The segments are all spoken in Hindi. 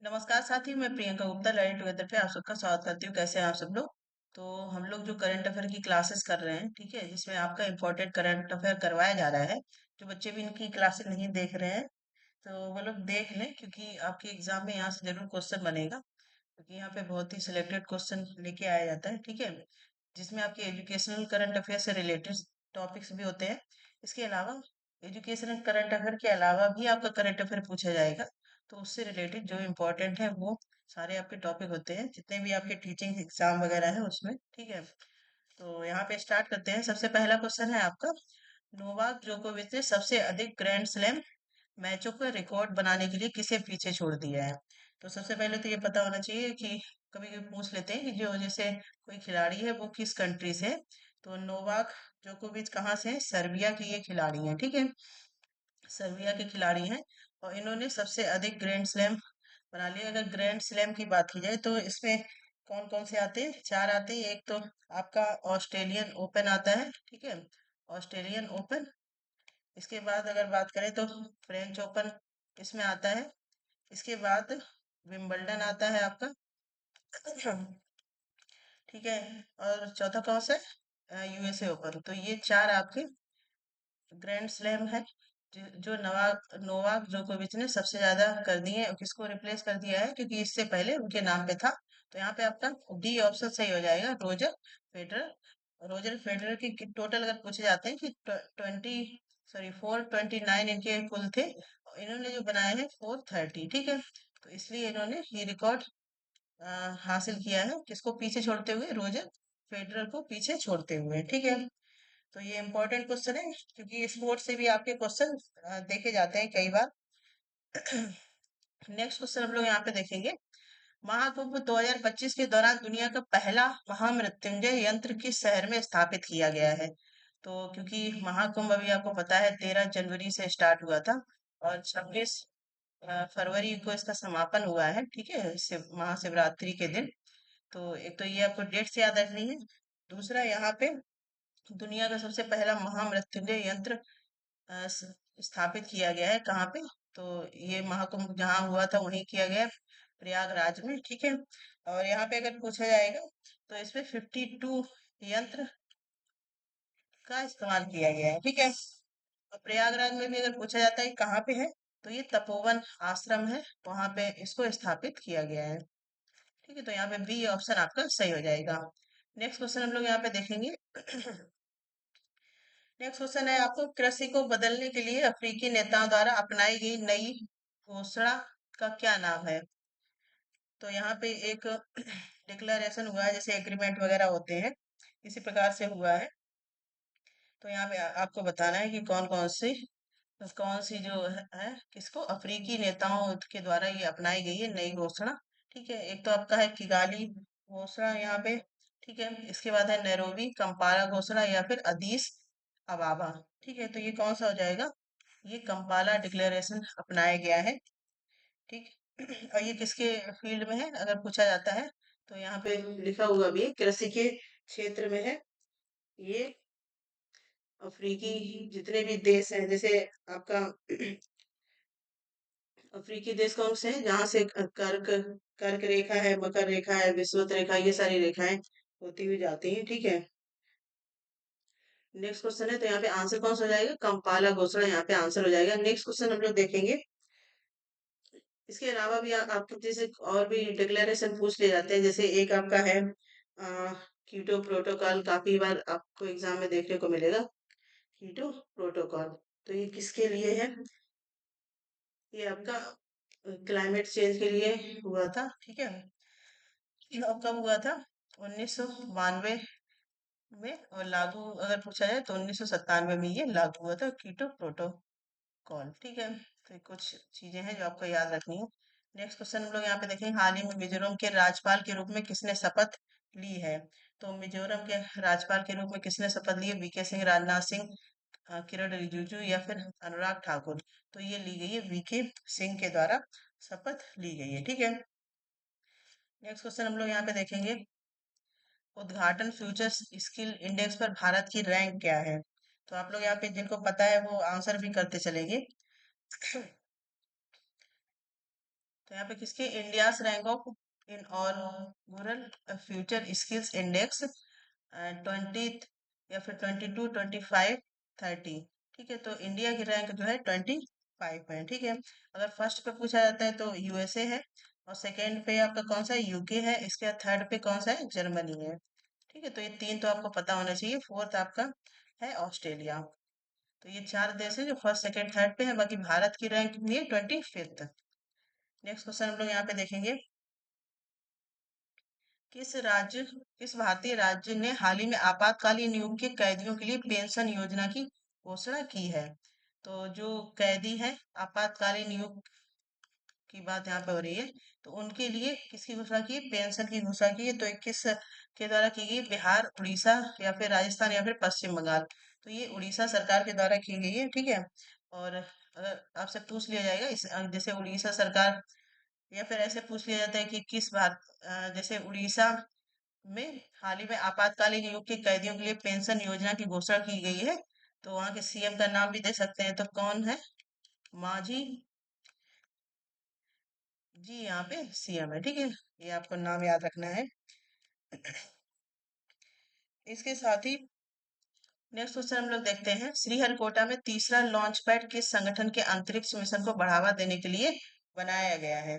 नमस्कार साथी, मैं प्रियंका गुप्ता लर्निंग टुगेदर पे आप सबका स्वागत करती हूँ। कैसे हैं आप सब लोग? तो हम लोग जो करंट अफेयर की क्लासेस कर रहे हैं, ठीक है, जिसमें आपका इम्पोर्टेंट करंट अफेयर करवाया जा रहा है। जो बच्चे भी इनकी क्लासेस नहीं देख रहे हैं तो वो लोग देख लें, क्योंकि आपके एग्जाम में यहाँ से जरूर क्वेश्चन बनेगा। क्योंकि यहाँ पे बहुत ही सिलेक्टेड क्वेश्चन लेके आया जाता है, ठीक है, जिसमें आपके एजुकेशनल करंट अफेयर से रिलेटेड टॉपिक्स भी होते हैं। इसके अलावा एजुकेशनल करंट अफेयर के अलावा भी आपका करंट अफेयर पूछा जाएगा। तो उससे रिलेटेड जो इम्पोर्टेंट है वो सारे आपके टॉपिक होते हैं, जितने भी आपके टीचिंग एग्जाम वगैरह है उसमें, ठीक है। तो यहाँ पे स्टार्ट करते हैं। सबसे पहला क्वेश्चन है आपका, नोवाक जोकोविच ने सबसे अधिक ग्रैंड स्लैम मैचों का रिकॉर्ड बनाने के लिए किसे पीछे छोड़ दिया है? तो सबसे पहले तो ये पता होना चाहिए कि कभी कभी पूछ लेते हैं कि जो जैसे कोई खिलाड़ी है वो किस कंट्री से है। तो नोवाक जोकोविच कहाँ से है? सर्बिया के ये खिलाड़ी हैं, ठीक है, सर्बिया के खिलाड़ी हैं। और इन्होंने सबसे अधिक ग्रैंड स्लैम बना लिया। अगर ग्रैंड स्लैम की बात की जाए तो इसमें कौन कौन से आते हैं? चार आते हैं। एक तो आपका ऑस्ट्रेलियन ओपन आता है, ठीक है, ऑस्ट्रेलियन ओपन। इसके बाद अगर बात करें तो फ्रेंच ओपन इसमें आता है। इसके बाद विंबलडन आता है आपका, ठीक है। और चौथा कौन सा है? USA open. तो ये चार आपके ग्रैंड स्लैम है जो नवाक नोवाक जोकोविच ने सबसे ज्यादा कर दिए हैं। किसको रिप्लेस कर दिया है? क्योंकि इससे पहले उनके नाम पे था। तो यहाँ पे आपका डी ऑप्शन सही हो जाएगा, रोजर फेडरर। रोजर फेडरर की टोटल अगर पूछे जाते हैं कि 429 इनके कुल थे, और इन्होंने जो बनाए हैं 430, ठीक है। तो इसलिए इन्होंने ये रिकॉर्ड हासिल किया है, किसको पीछे छोड़ते हुए? रोजर फेडरर को पीछे छोड़ते हुए, ठीक है। तो ये इंपॉर्टेंट क्वेश्चन है, क्योंकि स्पोर्ट्स से भी आपके क्वेश्चन देखे जाते हैं कई बार। नेक्स्ट क्वेश्चन हम लोग यहाँ पे देखेंगे। महाकुंभ 2025 के दौरान दुनिया का पहला महामृत्युंजय यंत्र किस शहर में स्थापित किया गया है? तो क्योंकि महाकुंभ अभी आपको पता है 13 जनवरी से स्टार्ट हुआ था, और 26 फरवरी को इसका समापन हुआ है, ठीक है, महाशिवरात्रि के दिन। तो एक तो ये आपको डेट्स याद रखनी है। दूसरा, यहाँ पे दुनिया का सबसे पहला महामृत्युंजय यंत्र स्थापित किया गया है कहाँ पे? तो ये महाकुंभ जहाँ हुआ था वहीं किया गया है, प्रयागराज में, ठीक है। और यहाँ पे अगर पूछा जाएगा तो इसमें 52 यंत्र का इस्तेमाल किया गया है, ठीक है। और प्रयागराज में भी अगर पूछा जाता है कहाँ पे है, तो ये तपोवन आश्रम है, वहां पे इसको स्थापित किया गया है, ठीक है। तो यहाँ पे बी ऑप्शन आपका सही हो जाएगा। नेक्स्ट क्वेश्चन हम लोग यहाँ पे देखेंगे। नेक्स्ट क्वेश्चन है आपको, कृषि को बदलने के लिए अफ्रीकी नेताओं द्वारा अपनाई गई नई घोषणा का क्या नाम है? तो यहाँ पे एक डिक्लेरेशन हुआ है, जैसे एग्रीमेंट वगैरह होते हैं, इसी प्रकार से हुआ है। तो यहाँ पे आपको बताना है कि कौन सी जो है किसको अफ्रीकी नेताओं के द्वारा ये अपनाई गई है नई घोषणा, ठीक है। एक तो आपका है किगाली घोषणा यहाँ पे, ठीक है। इसके बाद है नैरोबी कंपाला घोषणा या फिर अदीस अबाबा, ठीक है। तो ये कौन सा हो जाएगा? ये कंपाला डिक्लेरेशन अपनाया गया है, ठीक। और ये किसके फील्ड में है अगर पूछा जाता है? तो यहाँ पे लिखा हुआ भी है, कृषि के क्षेत्र में है ये। अफ्रीकी जितने भी देश हैं, जैसे आपका अफ्रीकी देश कौन से हैं जहाँ से कर्क रेखा है, मकर रेखा है, विषुवत रेखा, ये सारी रेखाएं होती हुई जाती हैं, ठीक है। नेक्स्ट क्वेश्चन है, तो यहाँ पे आंसर कौन सा हो जाएगा? कंपाला घोषणा यहाँ पे आंसर हो जाएगा। नेक्स्ट क्वेश्चन हम लोग देखेंगे। इसके अलावा भी आपको जैसे और भी डिक्लेरेशन पूछ ले जाते हैं, जैसे एक आपका है कीटो प्रोटोकॉल, काफी बार आपको एग्जाम में देखने को मिलेगा कीटो प्रोटोकॉल। तो ये किसके लिए है? ये आपका क्लाइमेट चेंज के लिए हुआ था, ठीक है। ये कब हुआ था? 1992 में। और लागू अगर पूछा जाए तो 1997 में ये लागू हुआ था कीटो प्रोटोकॉल, ठीक है। तो ये कुछ चीजें हैं जो आपको याद रखनी है। नेक्स्ट क्वेश्चन हम लोग यहाँ पे देखेंगे, हाल ही में मिजोरम के राज्यपाल के रूप में किसने शपथ ली है? तो मिजोरम के राज्यपाल के रूप में किसने शपथ ली है? वीके सिंह, राजनाथ सिंह, किरण रिजिजू या फिर अनुराग ठाकुर? तो ये ली गई है वीके सिंह के द्वारा, शपथ ली गई है, ठीक है। नेक्स्ट क्वेश्चन हम लोग यहाँ पे देखेंगे, उद्घाटन फ्यूचर्स स्किल इंडेक्स पर भारत की रैंक क्या है? तो आप लोग यहाँ पे जिनको पता है वो आंसर भी करते चलेंगे। तो यहाँ पे किसके इंडियाज रैंक ऑफ इन ऑनरल फ्यूचर स्किल्स इंडेक्स 20 या फिर 22, 25, 30। ठीक है, तो इंडिया की रैंक जो है 25 है। ठीक है, अगर फर्स्ट पे पूछा जाता है तो यूएसए है, और सेकेंड पे आपका कौन सा है, यूके है, इसके बाद थर्ड पे कौन सा है, जर्मनी है। ठीक है, तो ये तीन तो आपको पता होना चाहिए। फोर्थ आपका है ऑस्ट्रेलिया। तो ये चार देश है जो फर्स्ट सेकेंड थर्ड पे है, बाकी भारत की रैंक कितनी है, 25th। नेक्स्ट क्वेश्चन हम लोग यहाँ पे देखेंगे, किस राज्य किस भारतीय राज्य ने हाल ही में आपातकालीन युग के कैदियों के लिए पेंशन योजना की घोषणा की है। तो जो कैदी हैं, आपातकालीन युग की बात यहाँ पे हो रही है, तो उनके लिए किसकी घोषणा की है, पेंशन की घोषणा की है। तो ये किस के द्वारा की गई, बिहार, उड़ीसा या फिर राजस्थान या फिर पश्चिम बंगाल। तो ये उड़ीसा सरकार के द्वारा की गई है। ठीक है, और अगर आपसे पूछ लिया जाएगा जैसे उड़ीसा सरकार, या फिर ऐसे पूछ लिया जाता है कि किस जैसे उड़ीसा में हाल ही में आपातकालीन युग के कैदियों के लिए पेंशन योजना की घोषणा की गई है, तो वहां के सीएम का नाम भी दे सकते हैं। तो कौन है, मांझी जी यहाँ पे सीएम है। ठीक है, ये आपको नाम याद रखना है। इसके साथ ही नेक्स्ट क्वेश्चन हम लोग देखते हैं, श्रीहरिकोटा में तीसरा लॉन्च पैड किस संगठन के अंतरिक्ष मिशन को बढ़ावा देने के लिए बनाया गया है।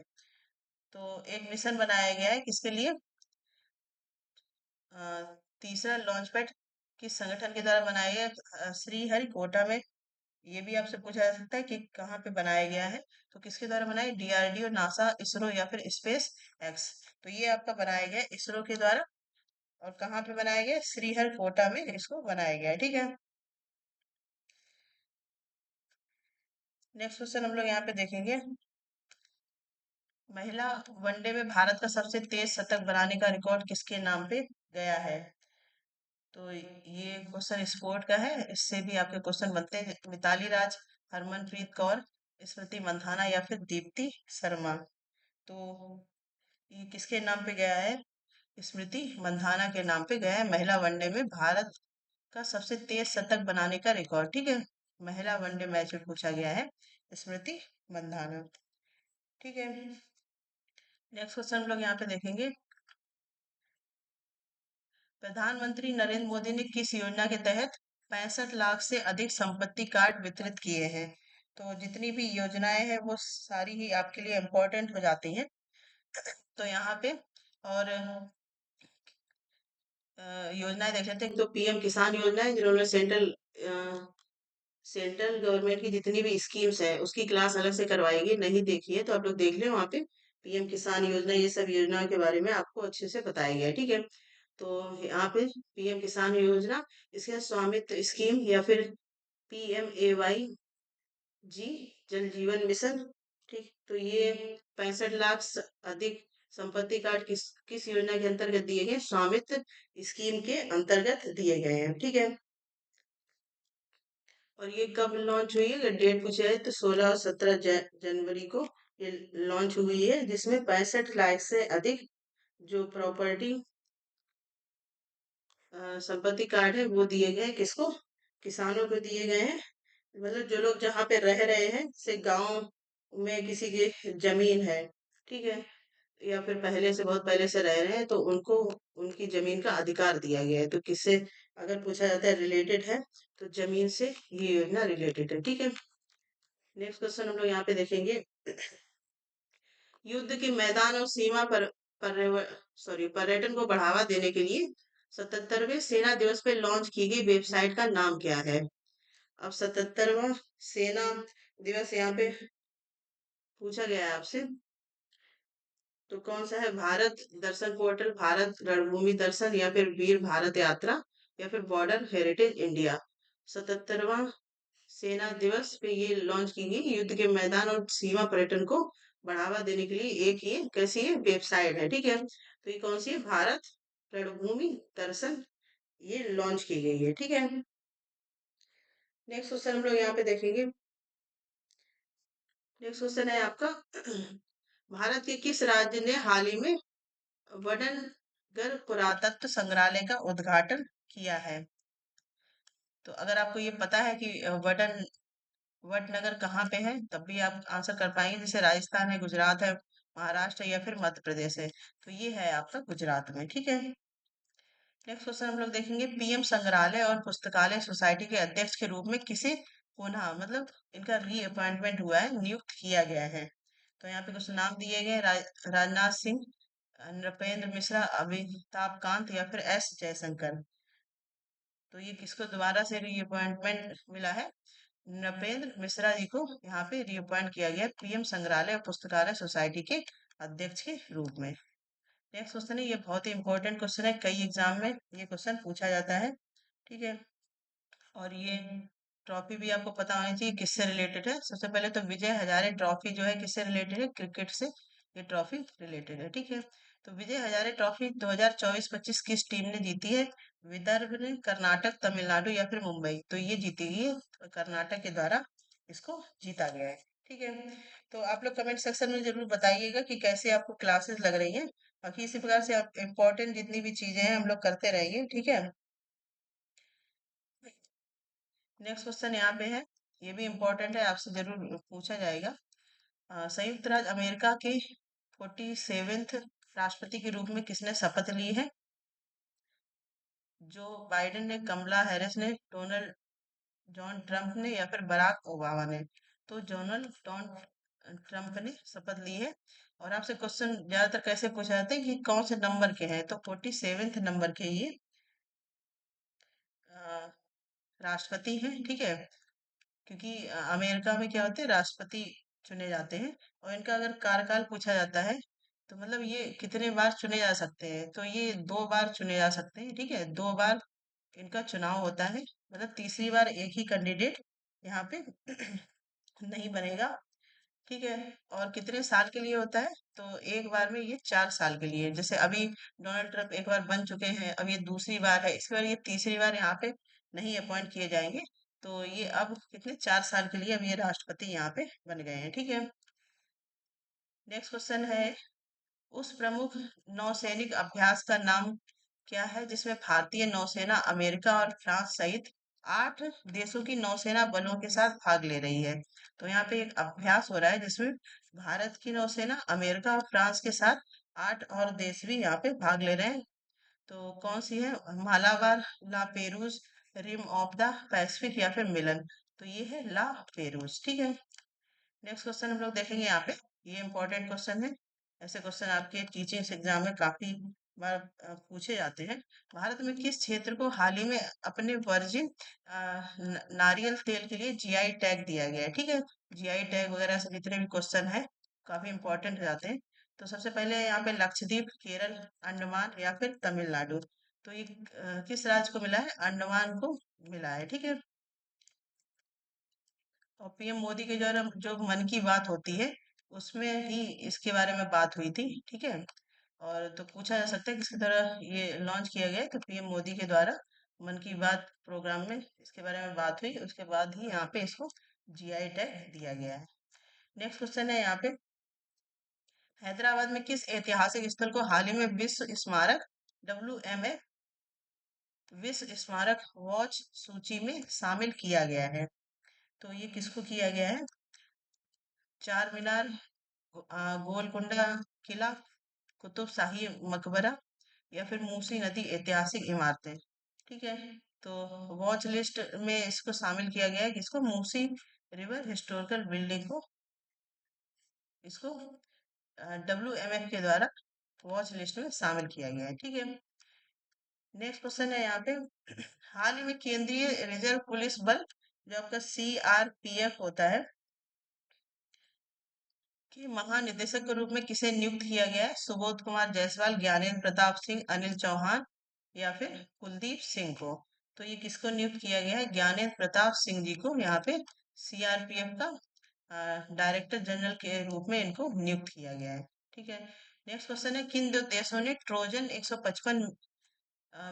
तो एक मिशन बनाया गया है किसके लिए, अ, तीसरा लॉन्च पैड किस संगठन के द्वारा बनाया गया है? श्रीहरिकोटा में। ये भी आपसे पूछा जा सकता है कि कहाँ पे बनाया गया है, तो किसके द्वारा बनाया, डीआरडीओ, नासा, इसरो या फिर स्पेस एक्स। तो ये आपका बनाया गया है इसरो के द्वारा, और कहाँ पे बनाया गया है? श्रीहरिकोटा में इसको बनाया गया है। ठीक है, नेक्स्ट क्वेश्चन हम लोग यहाँ पे देखेंगे, महिला वनडे में भारत का सबसे तेज शतक बनाने का रिकॉर्ड किसके नाम पे गया है। तो ये क्वेश्चन स्पोर्ट का है, इससे भी आपके क्वेश्चन बनते हैं। मिताली राज, हरमनप्रीत कौर, स्मृति मंधाना या फिर दीप्ति शर्मा। तो ये किसके नाम पे गया है, स्मृति मंधाना के नाम पे गया है। महिला वनडे में भारत का सबसे तेज शतक बनाने का रिकॉर्ड। ठीक है, महिला वनडे मैच में पूछा गया है, स्मृति मंधाना। ठीक है, नेक्स्ट क्वेश्चन हम लोग यहाँ पे देखेंगे, प्रधानमंत्री नरेंद्र मोदी ने किस योजना के तहत 65 लाख से अधिक संपत्ति कार्ड वितरित किए हैं। तो जितनी भी योजनाएं हैं वो सारी ही आपके लिए इम्पोर्टेंट हो जाती हैं। तो यहाँ पे और योजनाएं देख लेते हैं। तो पीएम किसान योजना है, जिन्होंने सेंट्रल गवर्नमेंट की जितनी भी स्कीम्स है उसकी क्लास अलग से करवाएगी, नहीं देखी है तो आप लोग देख लें, वहाँ पे पीएम किसान योजना, ये सब योजनाओं के बारे में आपको अच्छे से बताया गया है। ठीक है, तो यहाँ पे पीएम किसान योजना, इसके स्वामित्व स्कीम या फिर पीएमएवाई जी, जल जीवन मिशन। ठीक, तो ये 65 लाख अधिक संपत्ति कार्ड किस किस योजना के अंतर्गत दिए गए, स्वामित्व स्कीम के अंतर्गत दिए गए हैं। ठीक है, और ये कब लॉन्च हुई है, अगर डेट पूछा है तो 16 और 17 जनवरी को ये लॉन्च हुई है, जिसमें 65 लाख से अधिक जो प्रॉपर्टी संपत्ति कार्ड है वो दिए गए हैं। किसको, किसानों को दिए गए हैं। मतलब जो लोग जहाँ पे रह रहे हैं, जैसे गांव में किसी की जमीन है, ठीक है, या फिर पहले से बहुत पहले से रह रहे हैं, तो उनको उनकी जमीन का अधिकार दिया गया है। तो किससे अगर पूछा जाता है रिलेटेड है, तो जमीन से ये योजना रिलेटेड है। ठीक है, नेक्स्ट क्वेश्चन हम लोग यहाँ पे देखेंगे, युद्ध के मैदान और सीमा पर पर्यटन को बढ़ावा देने के लिए 77वें सेना दिवस पे लॉन्च की गई वेबसाइट का नाम क्या है। अब 77वां सेना दिवस यहाँ पे पूछा गया है आपसे, तो कौन सा है, भारत दर्शन पोर्टल, भारत रणभूमि दर्शन या फिर वीर भारत यात्रा या फिर बॉर्डर हेरिटेज इंडिया। 77वां सेना दिवस पे ये लॉन्च की गई, युद्ध के मैदान और सीमा पर्यटन को बढ़ावा देने के लिए एक ये कैसी है वेबसाइट है। ठीक है, तो ये कौन सी है, भारत रणभूमि दर्शन, ये लॉन्च की गई है। ठीक है, नेक्स्ट क्वेश्चन हम लोग यहाँ पे देखेंगे, नेक्स्ट क्वेश्चन है आपका, भारत के किस राज्य ने हाल ही में वडनगर पुरातत्व संग्रहालय का उद्घाटन किया है। तो अगर आपको ये पता है कि वडनगर कहाँ पे है, तब भी आप आंसर कर पाएंगे। जैसे राजस्थान है, गुजरात है, महाराष्ट्र या फिर मध्य प्रदेश है। तो ये है आपका गुजरात में, ठीक है। नेक्स्ट क्वेश्चन हम लोग देखेंगे, पीएम संग्रहालय और पुस्तकालय सोसाइटी के अध्यक्ष के रूप में किसे पुनः मतलब इनका रीअपॉइंटमेंट हुआ है, नियुक्त किया गया है। तो यहाँ पे कुछ नाम दिए गए, राजनाथ सिंह, नृपेंद्र मिश्रा, अमिताभ कांत या फिर एस जयशंकर। तो ये किसको दोबारा से रीअपॉइंटमेंट मिला है? नृपेंद्र मिश्रा जी को यहाँ पे रीअपॉइंट किया गया पीएम संग्रहालय और पुस्तकालय सोसाइटी के अध्यक्ष के रूप में। नेक्स्ट क्वेश्चन है, ये बहुत ही इंपॉर्टेंट क्वेश्चन है, कई एग्जाम में ये क्वेश्चन पूछा जाता है, ठीक है। और ये ट्रॉफी भी आपको पता होनी चाहिए किससे रिलेटेड है। सबसे पहले तो विजय हजारे ट्रॉफी जो है किससे रिलेटेड है? क्रिकेट से ये ट्रॉफी रिलेटेड है, ठीक है। तो विजय हजारे ट्रॉफी 2024-25 किस टीम ने जीती है? विदर्भ ने, कर्नाटक, तमिलनाडु या फिर मुंबई? तो ये जीती गई है कर्नाटक के द्वारा, इसको जीता गया है, ठीक है। तो आप लोग कमेंट सेक्शन में जरूर बताइएगा कि कैसे आपको क्लासेस लग रही हैं। बाकी इसी प्रकार से आप इम्पोर्टेंट जितनी भी चीजें हैं हम लोग करते रहेंगे, ठीक है। नेक्स्ट क्वेश्चन यहाँ पे है, ये भी इम्पोर्टेंट है, आपसे जरूर पूछा जाएगा। संयुक्त राज्य अमेरिका के 47वें राष्ट्रपति के रूप में किसने शपथ ली है? जो बाइडेन ने, कमला हैरिस ने, डोनाल्ड जॉन ट्रम्प ने या फिर बराक ओबामा ने? तो ट्रम्प ने शपथ ली है। और आपसे क्वेश्चन ज्यादातर कैसे पूछा जाता है कि कौन से नंबर के हैं? तो 47वें नंबर के ये अ, राष्ट्रपति हैं, ठीक है। क्योंकि अमेरिका में क्या होते हैं, राष्ट्रपति चुने जाते हैं। और इनका अगर कार्यकाल पूछा जाता है तो मतलब ये कितने बार चुने जा सकते हैं? तो ये 2 बार चुने जा सकते हैं, ठीक है। 2 बार इनका चुनाव होता है, मतलब तीसरी बार एक ही कैंडिडेट यहाँ पे नहीं बनेगा, ठीक है। और कितने साल के लिए होता है? तो एक बार में ये 4 साल के लिए। जैसे अभी डोनाल्ड ट्रंप एक बार बन चुके हैं, अब ये दूसरी बार है, इसके बाद ये तीसरी बार यहाँ पे नहीं अपॉइंट किए जाएंगे। तो ये अब कितने 4 साल के लिए अब ये राष्ट्रपति यहाँ पे बन गए हैं, ठीक है। नेक्स्ट क्वेश्चन है, उस प्रमुख नौसैनिक अभ्यास का नाम क्या है जिसमें भारतीय नौसेना अमेरिका और फ्रांस सहित 8 देशों की नौसेना बलों के साथ भाग ले रही है? तो यहाँ पे एक अभ्यास हो रहा है जिसमें भारत की नौसेना अमेरिका और फ्रांस के साथ 8 और देश भी यहाँ पे भाग ले रहे हैं। तो कौन सी है? मालाबार, ला peruse, rim of the Pacific या फिर मिलन? तो ये है ला पेरूज, ठीक है। नेक्स्ट क्वेश्चन हम लोग देखेंगे यहाँ पे, ये इंपॉर्टेंट क्वेश्चन है। ऐसे क्वेश्चन आपके टीचिंग एग्जाम में काफी बार पूछे जाते हैं। भारत में किस क्षेत्र को हाल ही में अपने वर्जिन नारियल तेल के लिए जीआई टैग दिया गया है? ठीक है, जीआई टैग वगैरह से जितने भी क्वेश्चन है काफी इंपॉर्टेंट हो जाते हैं। तो सबसे पहले यहाँ पे लक्षद्वीप, केरल, अंडमान या फिर तमिलनाडु? तो ये किस राज्य को मिला है? अंडमान को मिला है, ठीक है। और पीएम मोदी के द्वारा जो मन की बात होती है उसमें ही इसके बारे में बात हुई थी, ठीक है। और तो पूछा जा सकता है किसकी तरह ये लॉन्च किया गया है? तो पीएम मोदी के द्वारा मन की बात प्रोग्राम में इसके बारे में बात हुई, उसके बाद ही यहाँ पे इसको जीआई टैग दिया गया है। नेक्स्ट क्वेश्चन है यहाँ पे, हैदराबाद में किस ऐतिहासिक स्थल को हाल ही में विश्व स्मारक WMF विश्व स्मारक वॉच सूची में शामिल किया गया है? तो ये किसको किया गया है? चार मीनार, गोलकुंडा किला, कुतुब शाही मकबरा या फिर मूसी नदी ऐतिहासिक इमारतें? ठीक है। तो वॉच लिस्ट में इसको शामिल किया गया है, किसको? मूसी रिवर हिस्टोरिकल बिल्डिंग को इसको WMF के द्वारा वॉच लिस्ट में शामिल किया गया है, ठीक है। नेक्स्ट क्वेश्चन है यहाँ पे, हाल ही में केंद्रीय रिजर्व पुलिस बल जो आपका CRPF होता है कि महानिदेशक के रूप में किसे नियुक्त किया गया है? सुबोध कुमार जायसवाल, ज्ञानेंद्र प्रताप सिंह, अनिल चौहान या फिर कुलदीप सिंह को? तो ये किसको नियुक्त किया गया है? ज्ञानेंद्र प्रताप सिंह जी को यहाँ पे CRPF का डायरेक्टर जनरल के रूप में इनको नियुक्त किया गया है, ठीक है। नेक्स्ट क्वेश्चन है, किन दो देशों ने ट्रोजन 155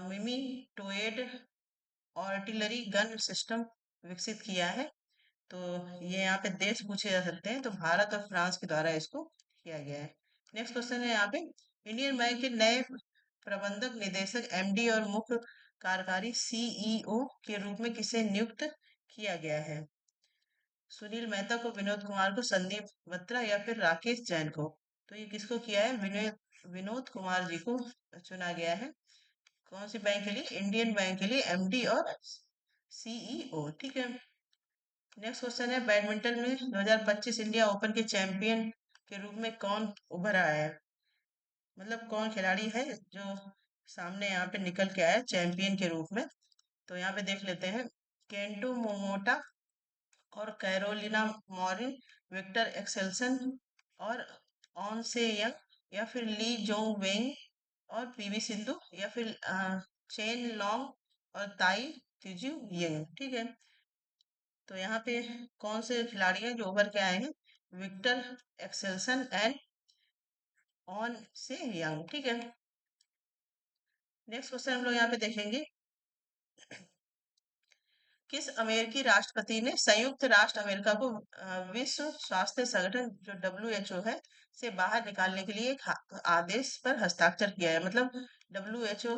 मिमी टोएड आर्टिलरी गन सिस्टम विकसित किया है? तो ये यहाँ पे देश पूछे जा सकते हैं, तो भारत और फ्रांस के द्वारा इसको किया गया है। नेक्स्ट क्वेश्चन है यहाँ पे, इंडियन बैंक के नए प्रबंधक निदेशक MD और मुख्य कार्यकारी CEO के रूप में किसे नियुक्त किया गया है? सुनील मेहता को, विनोद कुमार को, संदीप बत्रा या फिर राकेश जैन को? तो ये किसको किया है? विनोद कुमार जी को चुना गया है। कौन सी बैंक के लिए? इंडियन बैंक के लिए एमडी और सीईओ। ठीक है। नेक्स्ट क्वेश्चन है, बैडमिंटन में 2025 इंडिया ओपन के चैंपियन के रूप में कौन उभर आया है? मतलब कौन खिलाड़ी है जो सामने यहाँ पे निकल के आया चैंपियन के रूप में? तो यहाँ पे देख लेते हैं। केंटो मोमोटा और कैरोलिना मॉरिन, विक्टर एक्सेल्सन और ऑन से यंग, या फिर ली जोंग वेंग और पीवी सिंधु, या फिर चेन लॉन्ग और ताई तिजू यंग। ठीक है। तो यहाँ पे कौन से खिलाड़ी हैं जो उभर के आए हैं? विक्टर एक्सेल्सन एंड ऑन से यंग। ठीक है। नेक्स्ट क्वेश्चन हम लोग यहाँ पे देखेंगे, किस अमेरिकी राष्ट्रपति ने संयुक्त राष्ट्र अमेरिका को विश्व स्वास्थ्य संगठन जो डब्ल्यूएचओ है से बाहर निकालने के लिए एक आदेश पर हस्ताक्षर किया है? मतलब डब्ल्यूएचओ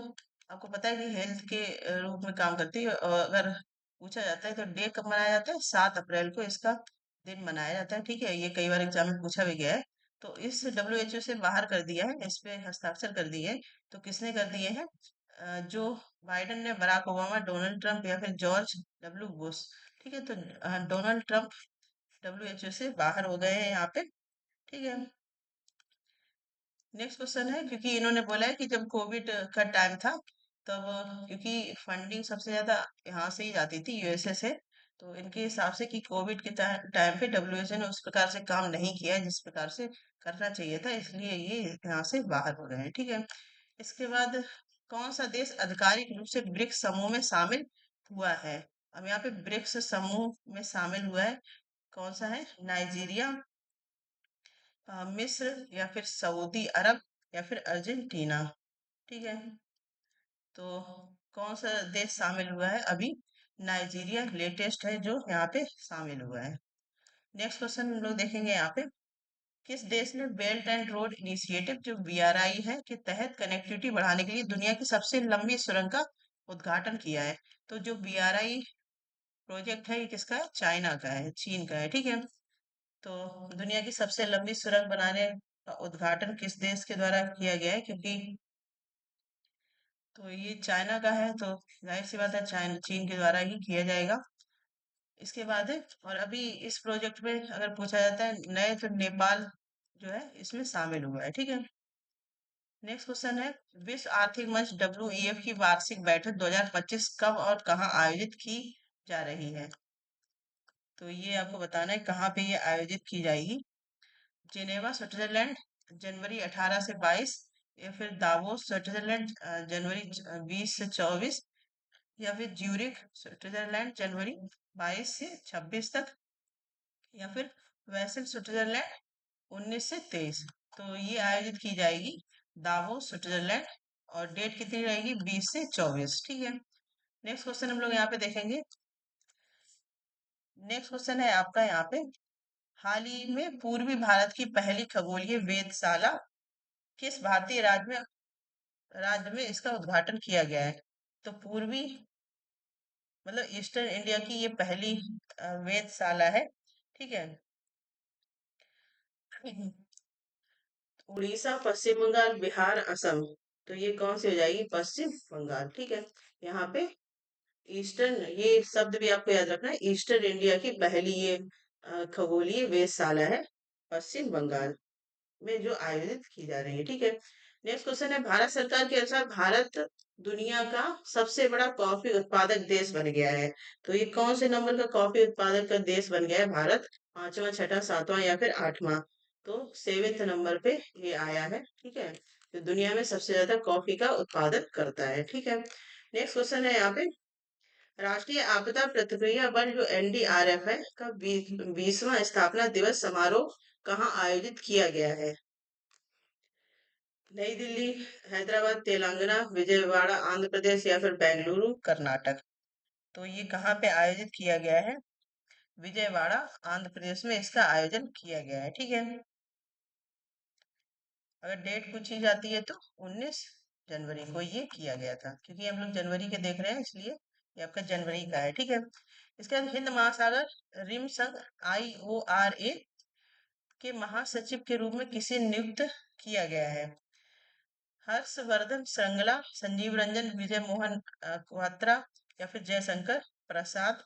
आपको पता है कि हेल्थ के रूप में काम करती है, और अगर पूछा जाता है तो डे कब मनाया जाता है? 7 अप्रैल को इसका दिन मनाया जाता है। ठीक है, ये कई बार एग्जाम में पूछा भी गया है। तो इस डब्ल्यूएचओ से बाहर कर दिया है, इस पे हस्ताक्षर कर दिए हैं। तो किसने कर दिए हैं? जो बाइडेन ने, बराक ओबामा, डोनाल्ड ट्रंप, या फिर जॉर्ज डब्ल्यू बुश। ठीक है। तो डोनाल्ड ट्रंप डब्ल्यूएचओ से बाहर हो गए हैं यहाँ पे। ठीक है। नेक्स्ट क्वेश्चन है, क्योंकि इन्होंने बोला है कि जब कोविड का टाइम था तब क्योंकि फंडिंग सबसे ज्यादा यहाँ से ही जाती थी, यूएसए से, तो इनके हिसाब से कि कोविड के टाइम पे डब्ल्यूएचओ ने उस प्रकार से काम नहीं किया है जिस प्रकार से करना चाहिए था, इसलिए ये यहाँ से बाहर हो गए हैं। ठीक है। इसके बाद कौन सा देश आधिकारिक रूप से ब्रिक्स समूह में शामिल हुआ है? अब यहाँ पे ब्रिक्स समूह में शामिल हुआ है, कौन सा है? नाइजीरिया, मिस्र, या फिर सऊदी अरब, या फिर अर्जेंटीना। ठीक है। तो कौन सा देश शामिल हुआ है अभी? नाइजीरिया लेटेस्ट है जो यहाँ पे शामिल हुआ है। नेक्स्ट क्वेश्चन हम लोग देखेंगे यहाँ पे, किस देश ने बेल्ट एंड रोड इनिशिएटिव जो बीआरआई है के तहत कनेक्टिविटी बढ़ाने के लिए दुनिया की सबसे लंबी सुरंग का उद्घाटन किया है? तो जो बीआरआई प्रोजेक्ट है ये किसका है? चाइना का है, चीन का है। ठीक है। तो दुनिया की सबसे लंबी सुरंग बनाने का उद्घाटन किस देश के द्वारा किया गया है? क्योंकि तो ये चाइना का है, तो जाहिर सी बात है चाइना चीन के द्वारा ही किया जाएगा। इसके बाद है, और अभी इस प्रोजेक्ट में अगर पूछा जाता है नए, तो नेपाल जो है इसमें शामिल हुआ है। ठीक है। नेक्स्ट क्वेश्चन है, विश्व आर्थिक मंच डब्ल्यूईएफ की वार्षिक बैठक 2025 कब और कहाँ आयोजित की जा रही है? तो ये आपको बताना है कहाँ पे ये आयोजित की जाएगी। जिनेवा स्विट्जरलैंड, जनवरी 18 से 22, या फिर दावोस स्विट्जरलैंड, जनवरी 20 से 24, या फिर ज्यूरिख स्विट्जरलैंड, जनवरी 22 से 26 तक, या फिर वेसल स्विट्जरलैंड 19 से 23। तो ये आयोजित की जाएगी दावोस स्विट्जरलैंड, और डेट कितनी रहेगी? 20 से 24। ठीक है। नेक्स्ट क्वेश्चन हम लोग यहाँ पे देखेंगे। नेक्स्ट क्वेश्चन है आपका यहाँ पे, हाल ही में पूर्वी भारत की पहली खगोलीय वेधशाला किस भारतीय राज्य में इसका उद्घाटन किया गया है? तो पूर्वी मतलब ईस्टर्न इंडिया की ये पहली वेधशाला है। ठीक है। उड़ीसा, पश्चिम बंगाल, बिहार, असम। तो ये कौन सी हो जाएगी? पश्चिम बंगाल। ठीक है। यहाँ पे ईस्टर्न, ये शब्द भी आपको याद रखना है, ईस्टर्न इंडिया की पहली ये खगोलीय वेधशाला है पश्चिम बंगाल में जो आयोजित की जा रही है। ठीक है। नेक्स्ट क्वेश्चन है, भारत सरकार के अनुसार भारत दुनिया का सबसे बड़ा कॉफी उत्पादक देश बन गया है। तो ये कौन से नंबर का कॉफी उत्पादक का देश बन गया है भारत? पांचवा, छठा, सातवां, या फिर आठवां? तो 7वें नंबर पे ये आया है। ठीक है। तो दुनिया में सबसे ज्यादा कॉफी का उत्पादन करता है। ठीक है। नेक्स्ट क्वेश्चन है यहाँ पे, राष्ट्रीय आपदा प्रतिक्रिया बल जो एनडीआरएफ है का 20वां स्थापना दिवस समारोह कहाँ आयोजित किया गया है? नई दिल्ली, हैदराबाद तेलंगाना, विजयवाड़ा आंध्र प्रदेश, या फिर बेंगलुरु कर्नाटक। तो ये कहाँ पे आयोजित किया गया है? विजयवाड़ा आंध्र प्रदेश में इसका आयोजन किया गया है। ठीक है। अगर डेट पूछी जाती है तो 19 जनवरी को ये किया गया था, क्योंकि हम लोग जनवरी के देख रहे हैं इसलिए ये आपका जनवरी का है। ठीक है। इसके बाद हिंद महासागर रिम संघ IORA के महासचिव के रूप में किसे नियुक्त किया गया है? हर्षवर्धन श्रृंगला, संजीव रंजन, विजय मोहन क्वात्रा या फिर जयशंकर प्रसाद।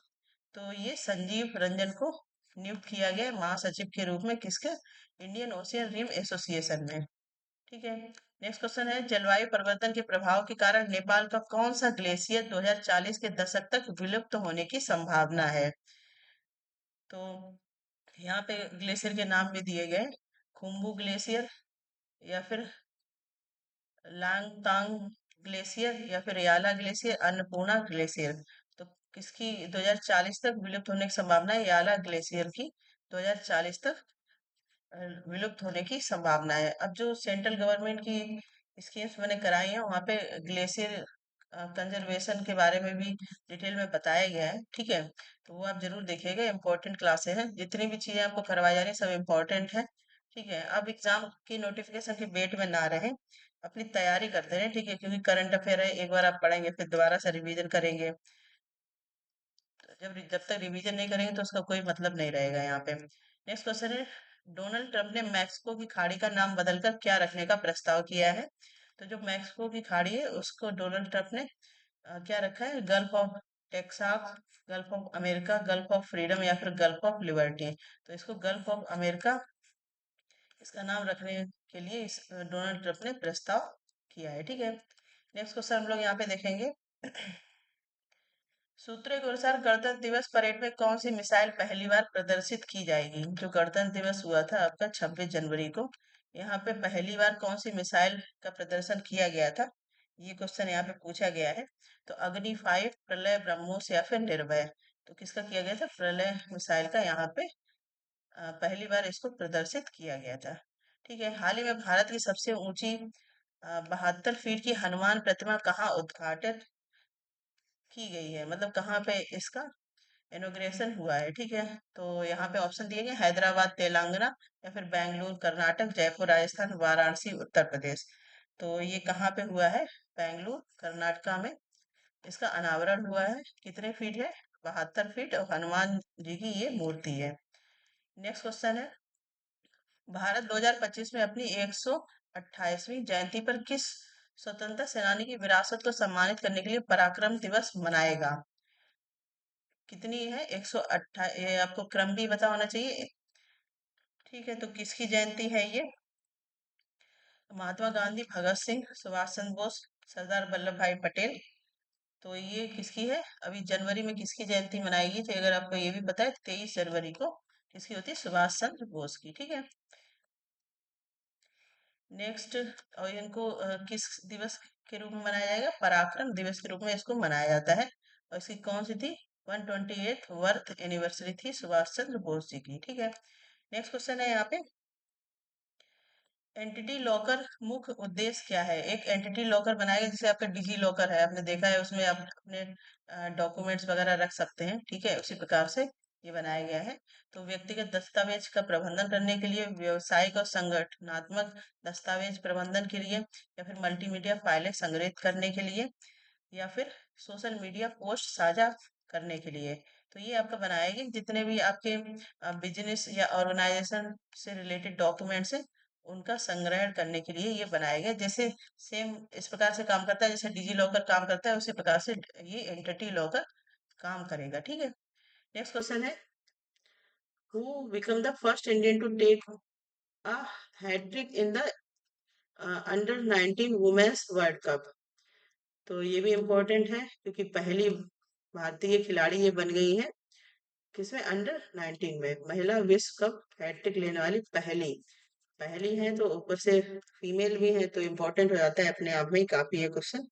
तो ये संजीव रंजन को नियुक्त किया गया है महासचिव के रूप में, किसके? इंडियन ओशियन रिम एसोसिएशन में। ठीक है। नेक्स्ट क्वेश्चन है, जलवायु परिवर्तन के प्रभाव के कारण नेपाल का कौन सा ग्लेशियर 2040 के दशक तक विलुप्त होने की संभावना है? तो यहाँ पे ग्लेशियर के नाम भी दिए गए, खुम्बू ग्लेशियर या फिर लांगतांग ग्लेशियर या फिर याला ग्लेशियर, अन्नपूर्णा ग्लेशियर। तो किसकी 2040 तक विलुप्त होने की संभावना है? याला ग्लेशियर की 2040 तक विलुप्त होने की संभावना है। अब जो सेंट्रल गवर्नमेंट की स्कीम्स मैंने कराई है वहाँ पे ग्लेशियर कंजर्वेशन के बारे में भी डिटेल में बताया गया है। ठीक है, तो वो आप जरूर देखिएगा, इम्पोर्टेंट क्लासेस हैं, जितनी भी चीजें आपको करवाई जा रही है सब इम्पोर्टेंट है। ठीक है, अब एग्जाम की नोटिफिकेशन के वेट में ना रहे, अपनी तैयारी करते रहे। ठीक है, क्योंकि करंट अफेयर है, एक बार आप पढ़ेंगे फिर दोबारा से रिवीजन करेंगे, जब तक रिवीजन नहीं करेंगे तो उसका कोई मतलब नहीं रहेगा यहाँ पे। नेक्स्ट क्वेश्चन है, डोनाल्ड ट्रंप ने मैक्सिको की खाड़ी का नाम बदलकर क्या रखने का प्रस्ताव किया है? तो जो मैक्सिको की खाड़ी है उसको डोनाल्ड ट्रंप ने क्या रखा है? Gulf of Texas, gulf of America, gulf of freedom या फिर गल्फ ऑफ लिबर्टी। तो इसको गल्फ ऑफ अमेरिका इसका नाम रखने के लिए इस डोनाल्ड ट्रंप ने प्रस्ताव किया है। ठीक है, नेक्स्ट क्वेश्चन हम लोग यहाँ पे देखेंगे। सूत्रों के अनुसार गणतंत्र दिवस परेड में कौन सी मिसाइल पहली बार प्रदर्शित की जाएगी? जो गणतंत्र दिवस हुआ था आपका 26 जनवरी को, यहाँ पे पहली बार कौन सी मिसाइल का प्रदर्शन किया गया था? ये क्वेश्चन यहाँ पे पूछा गया है। तो अग्नि 5, प्रलय, ब्रह्मोस या फिर निर्भय। तो किसका किया गया था? प्रलय मिसाइल का यहाँ पे पहली बार इसको प्रदर्शित किया गया था। ठीक है, हाल ही में भारत की सबसे ऊंची 72 फीट की हनुमान प्रतिमा कहाँ उद्घाटित की गई है? मतलब कहाँ पे इसका इनॉग्रेशन हुआ है? ठीक है, तो यहाँ पे ऑप्शन दिए गए, हैदराबाद तेलंगाना या फिर बेंगलुरु कर्नाटक, जयपुर राजस्थान, वाराणसी उत्तर प्रदेश। तो ये कहाँ पे हुआ है? बेंगलुरु कर्नाटका में इसका अनावरण हुआ है। कितने फीट है? 72 फीट, और हनुमान जी की ये मूर्ति है। नेक्स्ट क्वेश्चन है, भारत 2025 में अपनी 128वीं जयंती पर किस स्वतंत्रता सेनानी की विरासत को सम्मानित करने के लिए पराक्रम दिवस मनाएगा? कितनी है? 128, ये आपको क्रम भी पता होना चाहिए। ठीक है, तो किसकी जयंती है ये? महात्मा गांधी, भगत सिंह, सुभाष चंद्र बोस, सरदार वल्लभ भाई पटेल। तो ये किसकी है? अभी जनवरी में किसकी जयंती मनाएगी? तो अगर आपको ये भी पता है, 23 जनवरी को किसकी होती है? सुभाष चंद्र बोस की। ठीक है, नेक्स्ट, और इनको किस दिवस के रूप में मनाया जाएगा? पराक्रम दिवस के रूप में इसको मनाया जाता है। और इसकी कौन सी थी? 128th बर्थ एनिवर्सरी थी सुभाष चंद्र बोस जी की। ठीक है, नेक्स्ट क्वेश्चन है यहाँ पे, एंटिटी लॉकर मुख्य उद्देश्य क्या है? एक एंटिटी लॉकर बनाएगा, जैसे आपका डिजी लॉकर है, आपने देखा है, उसमें आप अपने डॉक्यूमेंट्स वगैरह रख सकते हैं। ठीक है, उसी प्रकार से ये बनाया गया है। तो व्यक्तिगत दस्तावेज का प्रबंधन करने के लिए, व्यवसायिक और संगठनात्मक दस्तावेज प्रबंधन के लिए, या फिर मल्टीमीडिया फाइलें संग्रहित करने के लिए, या फिर सोशल मीडिया पोस्ट साझा करने के लिए। तो ये आपका बनाएगी, जितने भी आपके बिजनेस या ऑर्गेनाइजेशन से रिलेटेड डॉक्यूमेंट्स हैं उनका संग्रहण करने के लिए ये बनाया गया। जैसे सेम इस प्रकार से काम करता है, जैसे डिजी लॉकर काम करता है, उसी प्रकार से ये एंटिटी लॉकर काम करेगा। ठीक है, नेक्स्ट क्वेश्चन है, who become the first Indian to take a hattrick in the under 19 women's world cup? तो ये भी इम्पोर्टेंट है, क्योंकि पहली भारतीय खिलाड़ी ये बन गई है, किसमें? अंडर 19 में महिला विश्व कप हैट्रिक लेने वाली पहली पहली है। तो ऊपर से फीमेल भी है, तो इम्पोर्टेंट हो जाता है अपने आप में ही काफी है क्वेश्चन।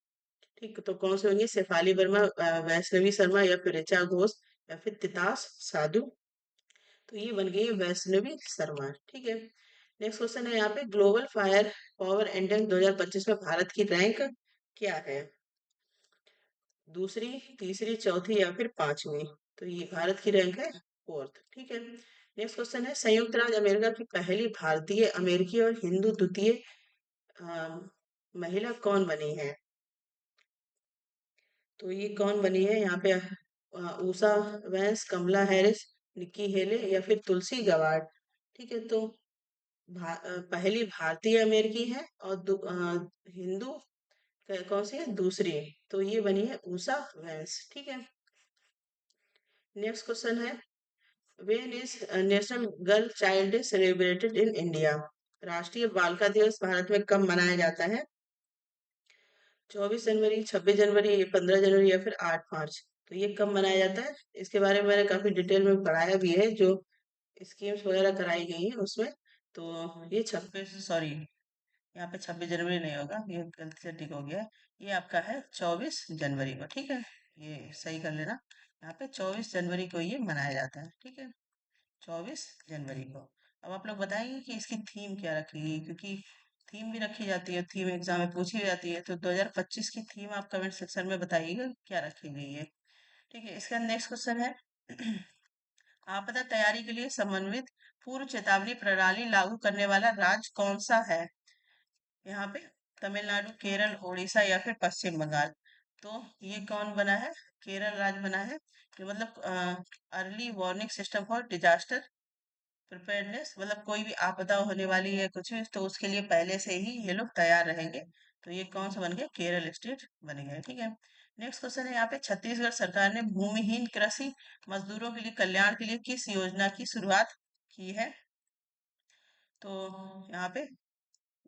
ठीक, तो कौन से होंगे? शेफाली वर्मा, वैष्णवी शर्मा या फिर ऋचा घोष या फिर तितास साधु। तो ये बन गई है वैष्णवी शर्मा। ठीक है, नेक्स्ट क्वेश्चन है यहाँ पे, ग्लोबल फायर पावर इंडेक्स 2025 में भारत की रैंक क्या है? दूसरी, तीसरी, चौथी या फिर पांचवी? तो ये भारत की रैंक है फोर्थ। ठीक है, नेक्स्ट क्वेश्चन है, संयुक्त राज्य अमेरिका की पहली भारतीय अमेरिकी और हिंदू द्वितीय महिला कौन बनी है? तो ये कौन बनी है यहाँ पे? उषा वेंस, कमला हैरिस, निक्की हेले या फिर तुलसी गवार्ड। ठीक है, तो पहली भारतीय अमेरिकी है और हिंदू कौन सी है दूसरी। तो ये बनी है उषा वेंस, ठीक है। नेक्स्ट क्वेश्चन है, when is national girl child day celebrated in India? राष्ट्रीय बालिका दिवस भारत में कब मनाया जाता है? 24 जनवरी, 26 जनवरी, 15 जनवरी या फिर 8 मार्च? तो ये कब मनाया जाता है, इसके बारे में मैंने काफी डिटेल में पढ़ाया भी है, जो स्कीम्स वगैरह कराई गई हैं उसमें। तो ये 26, सॉरी, यहाँ पे 26 जनवरी नहीं होगा, ये गलती से टिक हो गया है। ये आपका है 24 जनवरी को, ठीक है। ये सही कर लेना। यहाँ पे 24 जनवरी को ये मनाया जाता है, ठीक है। 24 जनवरी को। अब आप लोग बताएंगे कि इसकी थीम क्या रखी गई, क्योंकि थीम भी रखी जाती है, थीम एग्जाम में पूछी जाती है। तो 2025 की थीम आप कमेंट सेक्शन में बताइएगा क्या रखी गई है, ठीक है। इसका नेक्स्ट क्वेश्चन है आपदा तैयारी के लिए समन्वित पूर्व चेतावनी प्रणाली लागू करने वाला राज्य कौन सा है? यहाँ पे तमिलनाडु, केरल, उड़ीसा या फिर पश्चिम बंगाल। तो ये कौन बना है? केरल राज्य बना है। ये मतलब early warning system for disaster preparedness, मतलब कोई भी आपदा होने वाली है कुछ भी, तो उसके लिए पहले से ही ये लोग तैयार रहेंगे। तो ये कौन सा बन गया? केरल स्टेट बन गया, ठीक है। नेक्स्ट क्वेश्चन है यहाँ पे, छत्तीसगढ़ सरकार ने भूमिहीन कृषि मजदूरों के लिए कल्याण के लिए किस योजना की शुरुआत की है? तो यहाँ पे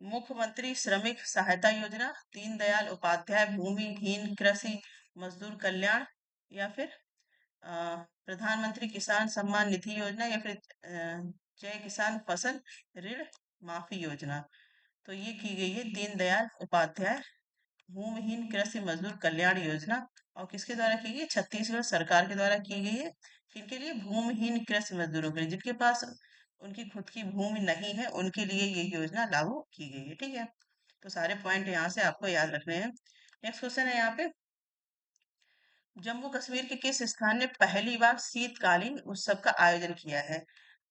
मुख्यमंत्री श्रमिक सहायता योजना, दीनदयाल उपाध्याय भूमिहीन कृषि मजदूर कल्याण, या फिर प्रधानमंत्री किसान सम्मान निधि योजना, या फिर जय किसान फसल ऋण माफी योजना। तो ये की गई है दीनदयाल उपाध्याय भूमिहीन कृषि मजदूर कल्याण योजना। और किसके द्वारा की गई है? छत्तीसगढ़ सरकार के द्वारा की गई है। किनके लिए? भूमिहीन कृषि मजदूरों के लिए, जिनके पास उनकी खुद की भूमि नहीं है, उनके लिए ये योजना लागू की गई है, ठीक है। तो सारे पॉइंट यहाँ से आपको याद रखने हैं। नेक्स्ट क्वेश्चन है यहाँ पे, जम्मू कश्मीर के किस स्थान ने पहली बार शीतकालीन उत्सव का आयोजन किया है?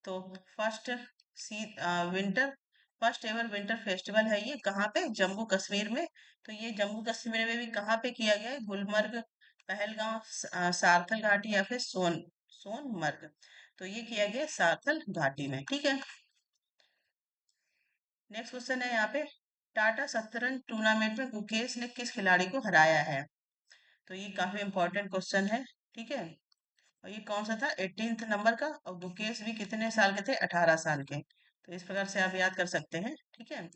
तो first see winter first ever winter festival है ये, कहाँ पे? जम्मू कश्मीर में। तो ये जम्मू कश्मीर में भी कहाँ पे किया गया है? गुलमर्ग, पहलगांव, सारथल घाटी या फिर सोनमर्ग। तो ये किया गया सारथल घाटी में, ठीक है। नेक्स्ट क्वेश्चन है यहाँ पे, टाटा शतरंज टूर्नामेंट में गुकेश ने किस खिलाड़ी को हराया है? तो ये काफी इंपॉर्टेंट क्वेश्चन है, ठीक है। और ये कौन सा था? 18th नंबर का। और गुकेश भी कितने साल के थे? 18 साल के। तो इस प्रकार से आप याद कर सकते हैं, ठीक है।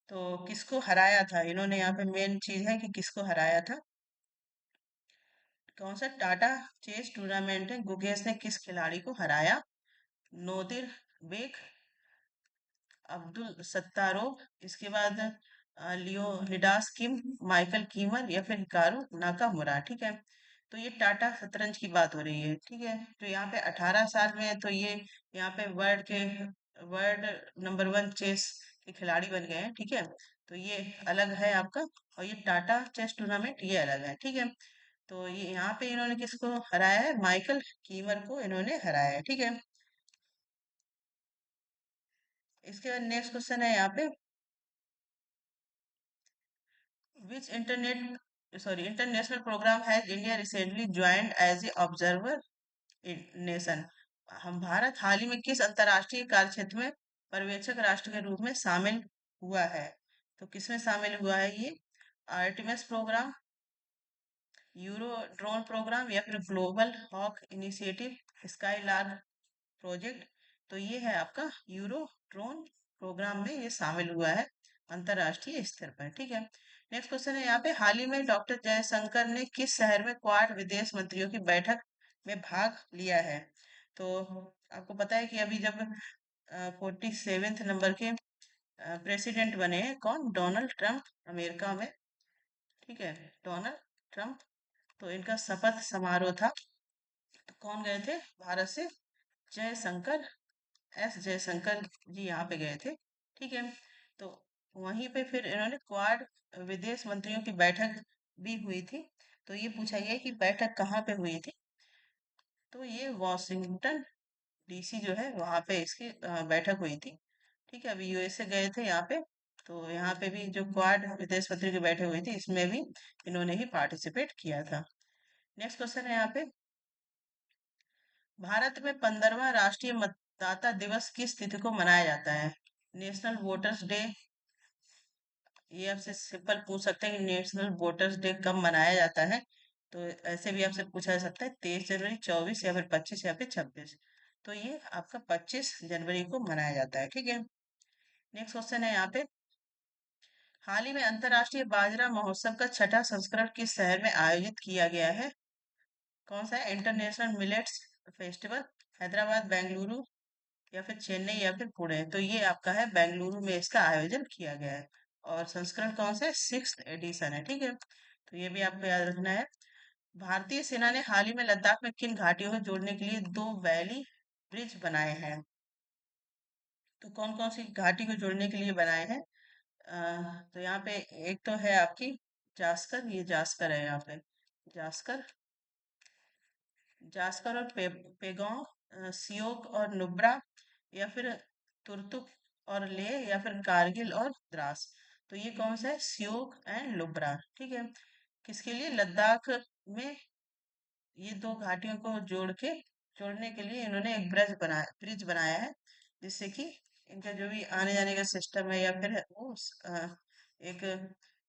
तो किसको हराया था इन्होंने? यहाँ पे मेन चीज है कि किसको हराया था। कौन सा टाटा चेस टूर्नामेंट है, गुकेश ने किस खिलाड़ी को हराया? नोदिर बेग, अब्दुल सत्तारोव, इसके बाद लियोनिडास किम, माइकल कीमर, या फिर हिकारू नाकामुरा, ठीक है। तो ये टाटा शतरंज की बात हो रही है, ठीक है। तो यहाँ पे 18 साल में है, तो ये यहाँ पे वर्ल्ड नंबर 1 चेस के खिलाड़ी बन गए हैं, ठीक है। तो ये अलग है आपका, और ये टाटा चेस टूर्नामेंट ये अलग है, ठीक है। तो ये यहाँ पे इन्होंने किसको हराया है? माइकल कीमर को इन्होंने हराया है, ठीक है। इसके बाद नेक्स्ट क्वेश्चन है यहाँ पे, which international program has India recently joined as a observer in nation? हम भारत हाल ही में किस अंतर्राष्ट्रीय कार्यक्षेत्र में पर्यवेक्षक राष्ट्र के रूप में शामिल हुआ है? तो किसमें शामिल हुआ है ये? Artemis program, Euro drone program, या फिर Global Hawk initiative, Skylark project. तो ये है आपका यूरो ड्रोन प्रोग्राम में ये शामिल हुआ है अंतरराष्ट्रीय स्तर पर, ठीक है। नेक्स्ट क्वेश्चन है यहाँ पे, हाल ही में डॉक्टर जयशंकर ने किस शहर में क्वाड विदेश मंत्रियों की बैठक में भाग लिया है? तो आपको पता है कि अभी जब 47th नंबर के प्रेसिडेंट बने हैं, कौन? डोनाल्ड ट्रंप, अमेरिका में, ठीक है। Donald Trump. तो इनका शपथ समारोह था। तो कौन गए थे भारत से? जयशंकर, जयशंकर जी यहाँ पे गए थे, ठीक है। तो वहीं पे फिर इन्होंने क्वाड विदेश मंत्रियों की बैठक भी हुई थी। तो ये पूछा गया कि बैठक कहाँ पे हुई थी? तो ये वॉशिंगटन डीसी जो है वहां पे इसकी बैठक हुई थी, ठीक है। अभी यूएसए गए थे यहाँ पे। तो यहाँ पे भी जो क्वाड विदेश मंत्री की बैठक हुई थी, इसमें भी इन्होंने ही पार्टिसिपेट किया था। नेक्स्ट क्वेश्चन है यहाँ पे, भारत में 15वां राष्ट्रीय मतदाता दिवस किस तिथि को मनाया जाता है? नेशनल वोटर्स डे, ये आपसे सिंपल पूछ सकते हैं कि नेशनल वोटर्स डे कब मनाया जाता है। तो ऐसे भी आपसे पूछा जा सकता है 23 जनवरी, 24 या फिर 25 या फिर 26। तो ये आपका 25 जनवरी को मनाया जाता है, ठीक है। नेक्स्ट क्वेश्चन है यहाँ पे, हाल ही में अंतर्राष्ट्रीय बाजरा महोत्सव का छठा संस्करण किस शहर में आयोजित किया गया है? कौन सा है? International millets festival, Hyderabad, Bengaluru या फिर चेन्नई या फिर पुणे। तो ये आपका है बेंगलुरु में इसका आयोजन किया गया है। और संस्करण कौन सा है? 6th एडिशन है, ठीक है। तो ये भी आपको याद रखना है। भारतीय सेना ने हाल ही में लद्दाख में किन घाटियों को जोड़ने के लिए दो वैली ब्रिज बनाए हैं? तो कौन कौन सी घाटी को जोड़ने के लिए बनाए हैं? तो यहाँ पे एक तो है आपकी जास्कर, ये जास्कर है यहाँ पे, जास्कर, जास्कर और पेगोंग, सियोक और नुब्रा, या फिर तुर्तुक और ले, या फिर कारगिल और द्रास। तो ये कौन सा है? सियोक एंड नुब्रा, ठीक है। किसके लिए? लद्दाख में ये दो घाटियों को जोड़ने के लिए इन्होंने एक ब्रिज बनाया है, जिससे कि इनका जो भी आने जाने का सिस्टम है या फिर वो एक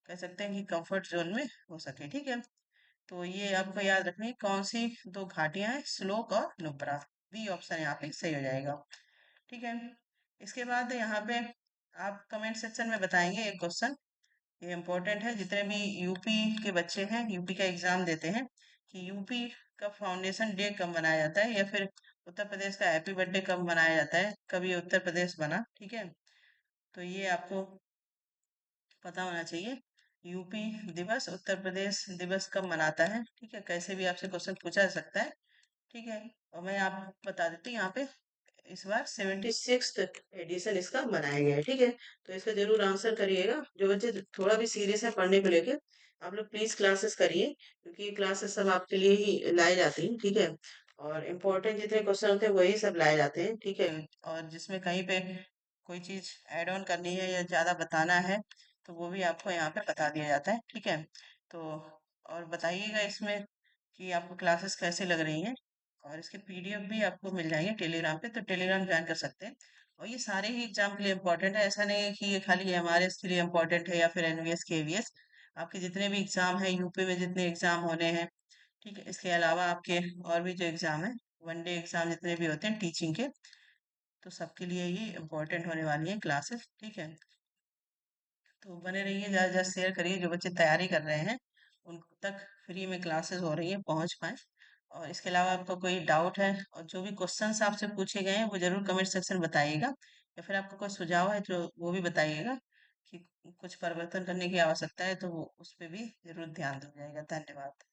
कह सकते हैं कि कंफर्ट जोन में हो सके, ठीक है। तो ये आपको याद रखनी है, कौन सी दो घाटियां हैं? स्लोक और नुब्रा। बी ऑप्शन यहाँ पे सही हो जाएगा, ठीक है। इसके बाद यहाँ पे आप कमेंट सेक्शन में बताएंगे एक क्वेश्चन, ये इम्पोर्टेंट है, जितने भी यूपी के बच्चे हैं, यूपी का एग्जाम देते हैं, कि यूपी का फाउंडेशन डे कब मनाया जाता है, या फिर उत्तर प्रदेश का हैप्पी बर्थडे कब मनाया जाता है, कब ये उत्तर प्रदेश बना, ठीक है। तो ये आपको पता होना चाहिए, यूपी दिवस, उत्तर प्रदेश दिवस कब मनाता है, ठीक है। कैसे भी आपसे क्वेश्चन पूछा जा सकता है, ठीक है। और मैं आपको बता देती हूँ यहाँ पे, इस बार 76th एडिशन इसका मनाया गया है, ठीक है। तो इसका जरूर आंसर करिएगा। जो बच्चे थोड़ा भी सीरियस है पढ़ने को लेके, आप लोग प्लीज क्लासेस करिए, क्योंकि क्लासेस सब आपके लिए ही लाई जाती हैं, ठीक है। और इम्पोर्टेंट जितने क्वेश्चन होते हैं वही सब लाए जाते हैं, ठीक है। और जिसमें कहीं पे कोई चीज ऐड ऑन करनी है या ज्यादा बताना है, तो वो भी आपको यहाँ पे बता दिया जाता है, ठीक है। तो और बताइएगा इसमें कि आपको क्लासेस कैसे लग रही हैं, और इसके पीडीएफ भी आपको मिल जाएंगे टेलीग्राम पे, तो टेलीग्राम ज्वाइन कर सकते हैं। और ये सारे ही एग्जाम के लिए इम्पोर्टेंट है, ऐसा नहीं है कि ये खाली एमआरएस के लिए इम्पोर्टेंट है या फिर एनवीएस के एवीएस। आपके जितने भी एग्जाम है यूपी में, जितने एग्जाम होने हैं, ठीक है, इसके अलावा आपके और भी जो एग्जाम है, वनडे एग्जाम जितने भी होते हैं टीचिंग के, तो सबके लिए ये इम्पोर्टेंट होने वाली है क्लासेस, ठीक है। तो बने रहिए, ज़्यादा से ज़्यादा शेयर करिए, जो बच्चे तैयारी कर रहे हैं उन तक फ्री में क्लासेस हो रही है, पहुंच पाए। और इसके अलावा आपका कोई डाउट है और जो भी क्वेश्चंस आपसे पूछे गए हैं वो जरूर कमेंट सेक्शन में बताइएगा, या फिर आपका कोई सुझाव है जो वो भी बताइएगा कि कुछ परिवर्तन करने की आवश्यकता है, तो वो उस पर भी जरूर ध्यान दिया जाएगा। धन्यवाद।